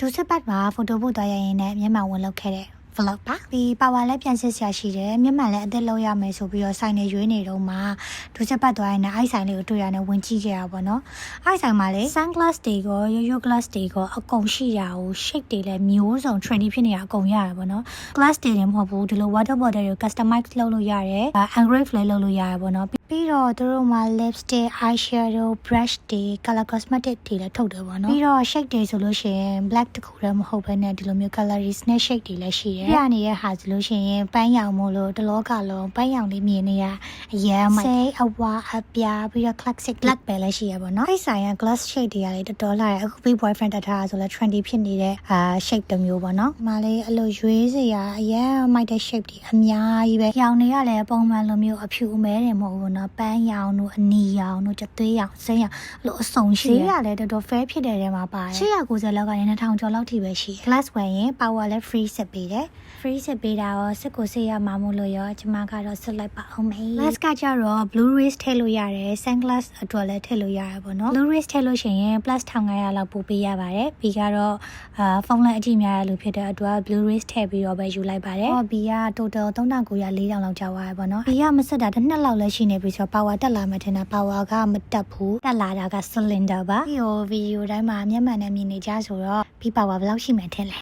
ဒုစပတ်မှာဖိုတိုပို့သွားရရင်လည်းမျက်မှောင်ဝင်လောက်ခဲ့တဲ့ vlog ပါဒီပါဝါလည်းပြန်စစ်ဆရာရှိတယ်မျက်မှန်လည်းအသက်လောက်ရမယ်ဆိုပြီးတော့ဆိုင်နေရွေးနေတော့မှဒုစပတ်သွားရင်လည်းအိုက်ဆိုင်လေးကိုတွေ့ရနေဝင်ကြည့်ခဲ့ရပါတော့နော်အိုက်ဆိုင်မှာလေ sunglass တွေကိုရိုး glass တွေကိုအကုန်ရှိရအောင် shade တွေလည်းမျိုးစုံ trendy ဖြစ်နေရအကုန်ရရပါတော့ glass တွေလည်းမဟုတ်ဘူးဒီလို water bottle တွေကို customize လုပ်လို့ရတယ် engrave လည်းလုပ်လို့ရရပါတော့ပြီးတော့သူတို့မှာ lipstick eyeshadow brush တွေ color cosmetic တွေလည်းထုတ်တယ်ပေါ့နော်ပြီးတော့ shade တွေဆိုလို့ရှိရင် black တခုတည်းမဟုတ်ဘဲနဲ့ဒီလိုမျိုး colory snake shade တွေလည်းရှိတယ်ပြနေတဲ့ဟာဆိုလို့ရှိရင်ပန်းရောင်မို့လို့တလောကလုံးပန်းရောင်လေးမြင်နေရအရမ်းမိုက်စိတ်အဝါအပြာပြီးတော့ classic black ပဲလည်းရှိရပါတော့အဲ့ဆိုင်က glass shade တွေကလည်းတော်တော်လာရအခု big boyfriend တက်ထားဆိုလဲ trendy ဖြစ်နေတဲ့shape တစ်မျိုးပေါ့နော်ဒီမှာလေးအဲ့လိုရွေးစရာအရမ်းမိုက်တဲ့ shape တွေအများကြီးပဲရောင်တွေကလည်းပုံမှန်လိုမျိုးအဖြူအမဲတယ်မဟုတ်ဘူးနော်ပန်းရောင်တို့အနီရောင်တို့ကြသွေးရောင်စိမ်းရောင်လို့အစုံရှိတယ်ဈေးကလည်းတော်တော် fair ဖြစ်တဲ့ထဲမှာပါတယ်890လောက်ကနေ2000ကျော်လောက်ထိပဲရှိတယ် glass ဝယ်ရင် power လည်း free ဆက်ပေးတယ် free ဆက်ပေးတာရောစစ်ကိုစစ်ရမှာမို့လို့ရောကျွန်မကတော့စစ်လိုက်ပါအောင်မေး glass ကကြတော့ blue rays ထည့်လို့ရတယ် sunglass အတွက်လည်းထည့်လို့ရတယ်ပေါ့နော် blue rays ထည့်လို့ရှိရင် plus 1500လောက်ပို့ပေးရပါတယ်ပြီးကတော့ဖုန်းလည်းအကြည့်များရလို့ဖြစ်တဲ့အတွက် blue rays ထည့်ပြီးတော့ပဲယူလိုက်ပါတယ်ဘီက total 3900 4000လောက်ကျသွားရပေါ့နော်ဘီကမစစ်တာတစ်နှစ်လောက်လည်းရှိနေပြီဆိုတော့ power တက်လာမှထင်တာ power ကမတက်ဘူးတက်လာတာက cylinder ပါဒီဗီဒီယိုတိုင်းမှာမျက်မှန်နဲ့မြင်နေကြဆိုတော့ဘီ power ဘယ်လောက်ရှိမှန်းထင်လဲ